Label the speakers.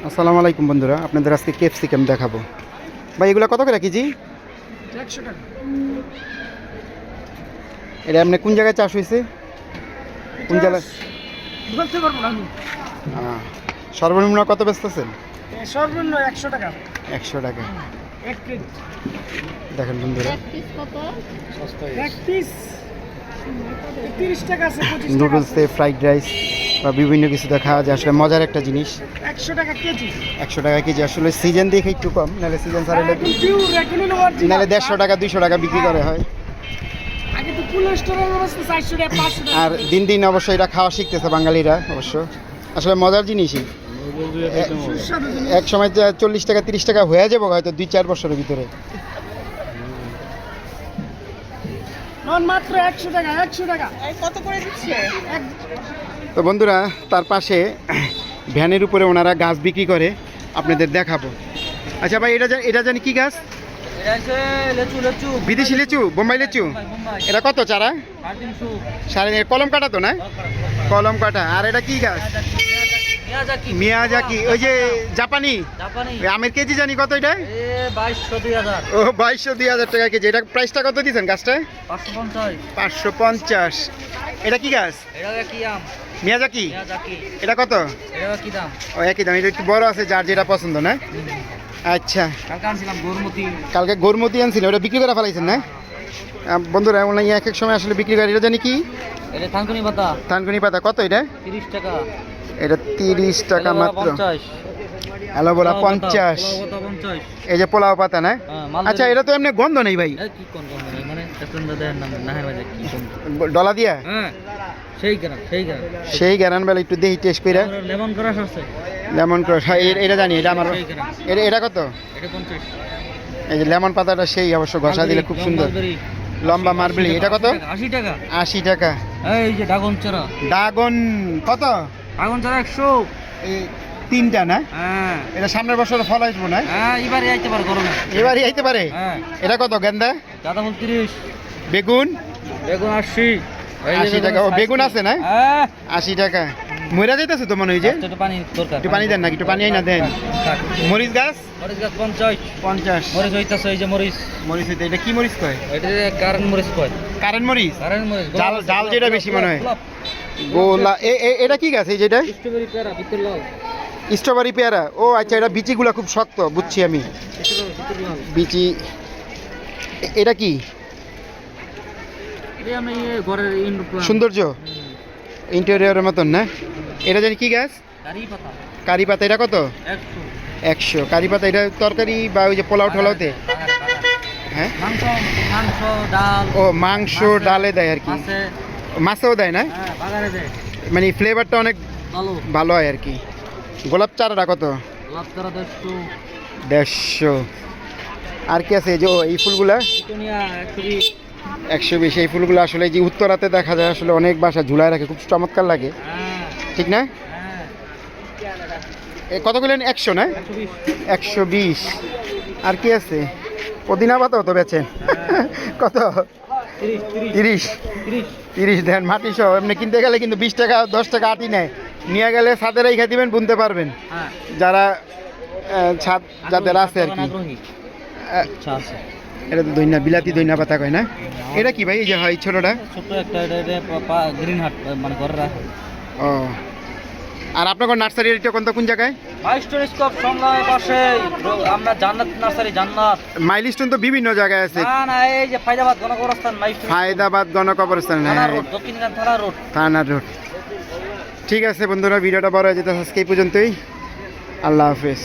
Speaker 1: আসসালামু আলাইকুম বন্ধুরা, আপনাদের আজকে ক্যাপসিকাম দেখাবো। ভাই এগুলো কত করে কেজি?
Speaker 2: 100 টাকা।
Speaker 1: এটা আপনি কোন জায়গায় চাষ হয়েছে? কোন জায়গায়
Speaker 2: বলতে পারবো না আমি।
Speaker 1: সর্বনিম্ন কত বেচতেছেন?
Speaker 2: সর্বনিম্ন 100 টাকা।
Speaker 1: 100 টাকা
Speaker 2: 1 কেজি।
Speaker 1: দেখেন বন্ধুরা,
Speaker 2: এক পিস 30 টাকা আছে, 25 টাকা
Speaker 1: নুডলসে ফ্রাইড রাইস বা বিভিন্ন কিছুতে খাওয়া যায়। আসলে মজার একটা জিনিস।
Speaker 2: 100 টাকা কেজি।
Speaker 1: 100 টাকা কেজি। আসলে সিজন দেখে একটু কম, নাহলে সিজন ছাড়া
Speaker 2: পিওর রেগুলার অরিজিনাল।
Speaker 1: নাহলে 150 টাকা 200 টাকা বিক্রি করে হয়।
Speaker 2: আগে তো ফুল স্টোরের অবস্থা 400 টাকা 500 টাকা।
Speaker 1: আর দিন দিন অবশ্যই এটা খাওয়া শিখতেছে বাঙালিরা অবশ্য। আসলে মজার জিনিসই।
Speaker 2: সুস্বাদু জিনিস।
Speaker 1: এক সময় 40 টাকা 30 টাকা হয়ে যাবো হয়তো 2-4 বছরের ভিতরে।
Speaker 2: নন মাত্র 100 টাকা। 100 টাকা। কত করে দিচ্ছে?
Speaker 1: তো বন্ধুরা, তার পাশে ভ্যানের উপরে ওনারা গাছ বিক্রি করে, আপনাদের দেখাবো। আচ্ছা ভাই, এটা জানি কি গাছ? বিদেশি লিচু, বোম্বাই লিচু। এটা কত চারা? 350। কলম কাটা তো না? কলম কাটা। আর এটা কি গাছ? মিয়াজাকি। ওই যে জাপানি আমের কেজি জানি কত এটা? 2200-2000। ও 2200-2000 টাকা কেজি। এটা প্রাইসটা কত দিচ্ছেন গাছটা? 550। এটা কি গাছ? মিয়াজাকি। এটা কত? ও একই দাম। এটা একটু বড় আছে, যার যেটা পছন্দ না? আচ্ছা, কালকে গরমতি আনছিল, ওটা বিক্রি করে ফেলাইছেন না বন্ধুরা? অনলাইনে এক এক সময় আসলে বিক্রি করে। এটা জানি কি? থানকুনি পাতা। কত এটা? 30 টাকা। এটা 30 টাকা মাত্র। অ্যালোভেরা 50। এই যে পোলাও পাতা না? আচ্ছা, এটা তো এমনি গন্ধ নেই ভাই। ডলা দিয়া সেই গ্যারান বেলা একটু দেখি টেস্ট করে। Lemon crush. এটা জানি, এটা আমার। এটা কত? এই যে লেমন পাতাটা সেই অবশ্য ঘষা দিলে খুব সুন্দর লম্বা মার্বেলি। এটা কত? 80 টাকা।
Speaker 2: এই যে ড্রাগন চারা।
Speaker 1: ড্রাগন কত?
Speaker 2: ড্রাগন চারা 100।
Speaker 1: এই তিনটা না?
Speaker 2: হ্যাঁ।
Speaker 1: এটা সামনের বছর ফল আসবো না?
Speaker 2: হ্যাঁ, এবারে আইতে পারে গরমে।
Speaker 1: এবারই আইতে পারে।
Speaker 2: হ্যাঁ।
Speaker 1: এটা কত? গেন্দা?
Speaker 2: গাঁদা ফুল 30।
Speaker 1: বেগুন?
Speaker 2: বেগুন 80।
Speaker 1: 80 টাকা। ও বেগুন আছে না?
Speaker 2: হ্যাঁ।
Speaker 1: 80 টাকা। মরিচ যাইতেছে তো মনে হয়। যে
Speaker 2: একটু পানি দরকার।
Speaker 1: একটু পানি দেন নাকি? একটু পানি আই না দেন। মরিচ গাছ?
Speaker 2: মরিচ গাছ 50।
Speaker 1: 50।
Speaker 2: মরিচ হইতাছে এই যে মরিচ।
Speaker 1: মরিচ হইতে এটা কি মরিচ কয়?
Speaker 2: এটা কারেন্ট মরিচ কয়।
Speaker 1: কারেন্ট মরিচ?
Speaker 2: কারেন্ট মরিচ।
Speaker 1: জাল জাল যেটা বেশি মনে হয়। গোলা। এটা কি গাছ? এই যেটা
Speaker 2: স্ট্রবেরি পেয়ারা ভিতর লাল।
Speaker 1: স্ট্রবেরি পেয়ারা। ও আচ্ছা, এটা বিচিগুলা খুব শক্ত, বুঝছি আমি।
Speaker 2: ভিতর লাল।
Speaker 1: বিচি। এটা কি?
Speaker 2: এটা আমি ঘরের ইনডোর প্ল্যান্ট।
Speaker 1: সৌন্দর্য ইন্টেরিয়রের মতন না? এটা জানি কি গাছ?
Speaker 2: কারি পাতা।
Speaker 1: কারি পাতা। এটা কত?
Speaker 2: 100।
Speaker 1: 100 কারি পাতা। এটা তরকারি বা ওই যে পোলাও ঠোলাওতে? হ্যাঁ।
Speaker 2: মাংস ডাল।
Speaker 1: ও মাংস ডালে দেয় আর কি। মাছেও দেয় না?
Speaker 2: হ্যাঁ, বাগারে দেয়।
Speaker 1: মানে ফ্লেভারটা অনেক
Speaker 2: ভালো।
Speaker 1: ভালো হয় আর কি। গোলাপ চারাটা কত?
Speaker 2: গোলাপ চারা 150।
Speaker 1: 150। আর কি আছে? এই যে এই ফুলগুলা
Speaker 2: পিটুনিয়া 120।
Speaker 1: 120। এই ফুলগুলো আসলে এই যে উত্তরাতে দেখা যায়, আসলে অনেক বাসা ঝুলায় রাখে, খুব চমৎকার লাগে,
Speaker 2: হ্যাঁ।
Speaker 1: ঠিক না?
Speaker 2: হ্যাঁ।
Speaker 1: কত বললেন? 100 না?
Speaker 2: 120।
Speaker 1: 120। আর কি আছে? পুদিনা পাতাও তো বেচেন? কত? 30। 30 দেন মাটি সহ। এমনি কিনতে গেলে কিন্তু 20 টাকা 10 টাকা আটি নেয়। নিয়ে গেলে ছাদে রেখে দিবেন, বুনতে পারবেন।
Speaker 2: হ্যাঁ।
Speaker 1: যারা ছাদ যাদের আছে আর কি।
Speaker 2: আচ্ছা আছে।
Speaker 1: এটা তো দইনা, বিলাতি দইনা পাতা কয় না? এটা কি ভাই? এই যে হয় ছোটটা।
Speaker 2: ছোট একটা গ্রিন হাট মানে ঘরে রাখে।
Speaker 1: ও, আর আপনার নার্সারি এটা কোন জায়গায়?
Speaker 2: মাইলস্টোন স্কপ সংলগ্ন পাশে আমরা জান্নাত নার্সারি জান্নাত।
Speaker 1: মাইলস্টোন তো বিভিন্ন জায়গায় আছে।
Speaker 2: না এই যে ফায়দাবাদ গণকবরস্থান মাইলস্টোন।
Speaker 1: ফায়দাবাদ গণকবরস্থান।
Speaker 2: থানা রোড, দক্ষিণখান থানা রোড।
Speaker 1: থানা রোড। ঠিক আছে বন্ধুরা, ভিডিওটা বড় হয়ে যেতে আজকে এই পর্যন্তই। আল্লাহ হাফেজ।